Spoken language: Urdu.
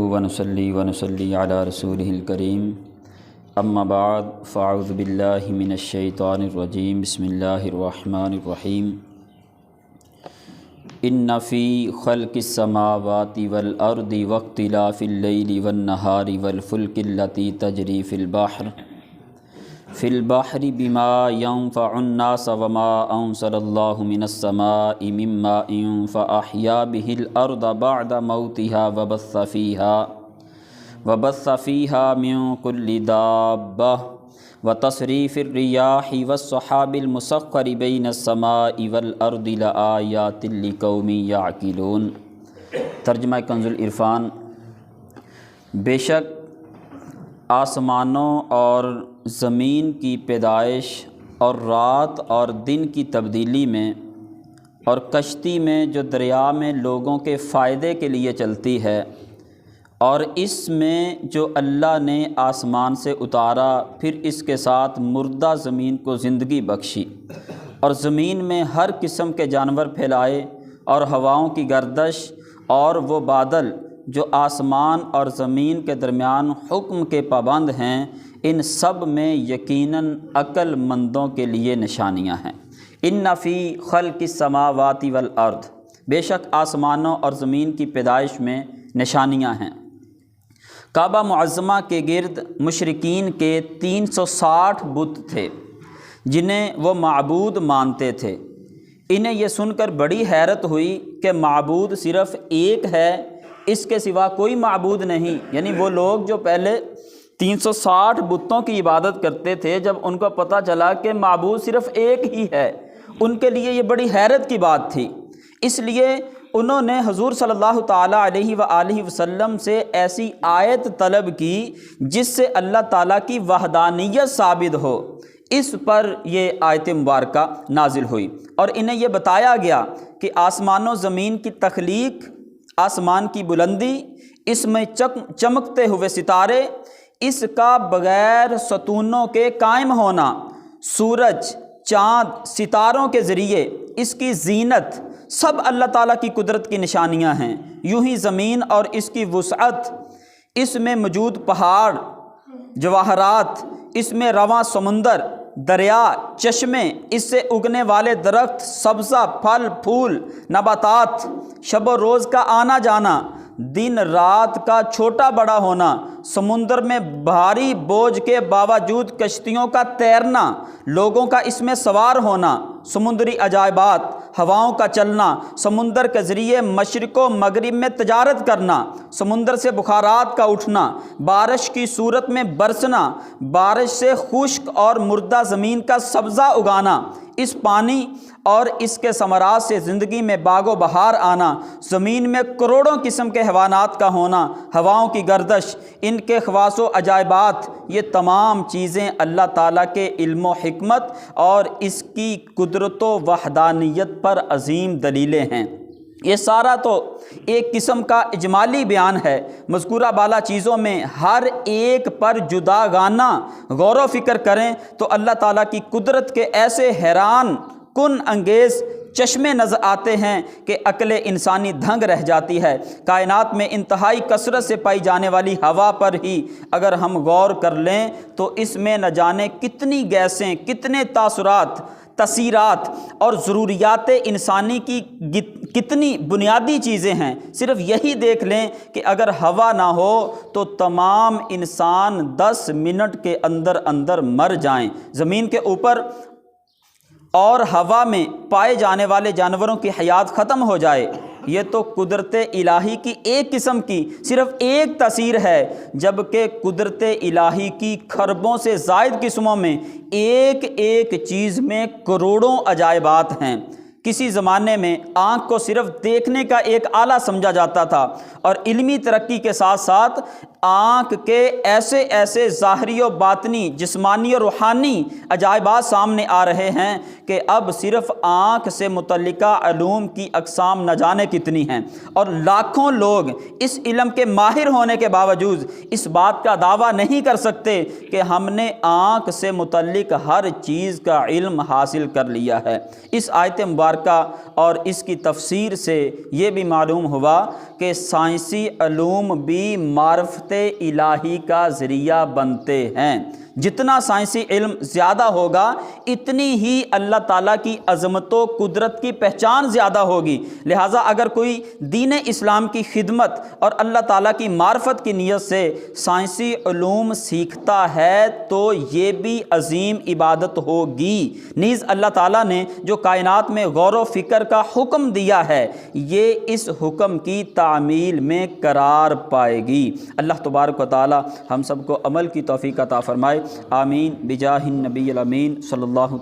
ونصلی علی رسولہ الکریم اما بعد فاعوذ باللہ من الشیطان الرجیم بسم اللہ الرحمن الرحیم ان فی خلق السماوات والارض واختلاف اللیل والنہار والفلک التی تجری فی البحر بما ينفع الناس وما انزل اللہ من السماء من ماء فاحیا به الارض بعد موتها وبث فيها من كل دابة وتصريف الرياح والسحاب المسخر بين السماء والأرض لآيات لقوم يعقلون۔ ترجمہ کنز العرفان۔ بے شک آسمانوں اور زمین کی پیدائش اور رات اور دن کی تبدیلی میں اور کشتی میں جو دریا میں لوگوں کے فائدے کے لیے چلتی ہے، اور اس میں جو اللہ نے آسمان سے اتارا پھر اس کے ساتھ مردہ زمین کو زندگی بخشی اور زمین میں ہر قسم کے جانور پھیلائے اور ہواؤں کی گردش اور وہ بادل جو آسمان اور زمین کے درمیان حکم کے پابند ہیں، ان سب میں یقیناً عقل مندوں کے لیے نشانیاں ہیں۔ ان فی خلق السماوات والارض، بے شک آسمانوں اور زمین کی پیدائش میں نشانیاں ہیں۔ کعبہ معظمہ کے گرد مشرکین کے 360 بت تھے جنہیں وہ معبود مانتے تھے۔ انہیں یہ سن کر بڑی حیرت ہوئی کہ معبود صرف ایک ہے، اس کے سوا کوئی معبود نہیں۔ یعنی وہ لوگ جو پہلے 360 بتوں کی عبادت کرتے تھے، جب ان کو پتہ چلا کہ معبود صرف ایک ہی ہے، ان کے لیے یہ بڑی حیرت کی بات تھی۔ اس لیے انہوں نے حضور صلی اللہ تعالیٰ علیہ وآلہ وسلم سے ایسی آیت طلب کی جس سے اللہ تعالیٰ کی وحدانیت ثابت ہو۔ اس پر یہ آیت مبارکہ نازل ہوئی اور انہیں یہ بتایا گیا کہ آسمان و زمین کی تخلیق، آسمان کی بلندی، اس میں چمکتے ہوئے ستارے، اس کا بغیر ستونوں کے قائم ہونا، سورج، چاند، ستاروں کے ذریعے اس کی زینت، سب اللہ تعالیٰ کی قدرت کی نشانیاں ہیں۔ یوں ہی زمین اور اس کی وسعت، اس میں موجود پہاڑ، جواہرات، اس میں رواں سمندر، دریا، چشمے، اس سے اگنے والے درخت، سبزہ، پھل پھول، نباتات، شب و روز کا آنا جانا، دن رات کا چھوٹا بڑا ہونا، سمندر میں بھاری بوجھ کے باوجود کشتیوں کا تیرنا، لوگوں کا اس میں سوار ہونا، سمندری عجائبات، ہواؤں کا چلنا، سمندر کے ذریعے مشرق و مغرب میں تجارت کرنا، سمندر سے بخارات کا اٹھنا، بارش کی صورت میں برسنا، بارش سے خشک اور مردہ زمین کا سبزہ اگانا، اس پانی اور اس کے ثمرات سے زندگی میں باغ و بہار آنا، زمین میں کروڑوں قسم کے حیوانات کا ہونا، ہواؤں کی گردش، ان کے خواص و عجائبات، یہ تمام چیزیں اللہ تعالیٰ کے علم و حکمت اور اس کی قدرت و وحدانیت پر عظیم دلیلیں ہیں۔ یہ سارا تو ایک قسم کا اجمالی بیان ہے۔ مذکورہ بالا چیزوں میں ہر ایک پر جداگانہ غور و فکر کریں تو اللہ تعالیٰ کی قدرت کے ایسے حیران کن انگیز چشمے نظر آتے ہیں کہ عقل انسانی دھنگ رہ جاتی ہے۔ کائنات میں انتہائی کثرت سے پائی جانے والی ہوا پر ہی اگر ہم غور کر لیں تو اس میں نہ جانے کتنی گیسیں، کتنے تاثیرات اور ضروریات انسانی کی کتنی بنیادی چیزیں ہیں۔ صرف یہی دیکھ لیں کہ اگر ہوا نہ ہو تو تمام انسان 10 منٹ کے اندر مر جائیں۔ زمین کے اوپر اور ہوا میں پائے جانے والے جانوروں کی حیات ختم ہو جائے، یہ تو قدرت الہی کی ایک قسم کی صرف ایک تاثیر ہے، جبکہ قدرت الہی کی کھربوں سے زائد قسموں میں ایک ایک چیز میں کروڑوں عجائبات ہیں۔ کسی زمانے میں آنکھ کو صرف دیکھنے کا ایک آلہ سمجھا جاتا تھا، اور علمی ترقی کے ساتھ ساتھ آنکھ کے ایسے ایسے ظاہری و باطنی، جسمانی و روحانی عجائبات سامنے آ رہے ہیں کہ اب صرف آنکھ سے متعلقہ علوم کی اقسام نہ جانے کتنی ہیں، اور لاکھوں لوگ اس علم کے ماہر ہونے کے باوجود اس بات کا دعویٰ نہیں کر سکتے کہ ہم نے آنکھ سے متعلق ہر چیز کا علم حاصل کر لیا ہے۔ اس آیت مبارکہ اور اس کی تفسیر سے یہ بھی معلوم ہوا کہ سائنسی علوم بھی معرفت الہی کا ذریعہ بنتے ہیں۔ جتنا سائنسی علم زیادہ ہوگا اتنی ہی اللہ تعالیٰ کی عظمت و قدرت کی پہچان زیادہ ہوگی۔ لہٰذا اگر کوئی دین اسلام کی خدمت اور اللہ تعالیٰ کی معرفت کی نیت سے سائنسی علوم سیکھتا ہے تو یہ بھی عظیم عبادت ہوگی۔ نیز اللہ تعالیٰ نے جو کائنات میں غور و فکر کا حکم دیا ہے یہ اس حکم کی تعمیل میں قرار پائے گی۔ اللہ تبارک و تعالیٰ ہم سب کو عمل کی توفیق عطا فرمائے، آمین بجاہ النبی الامین صلی اللہ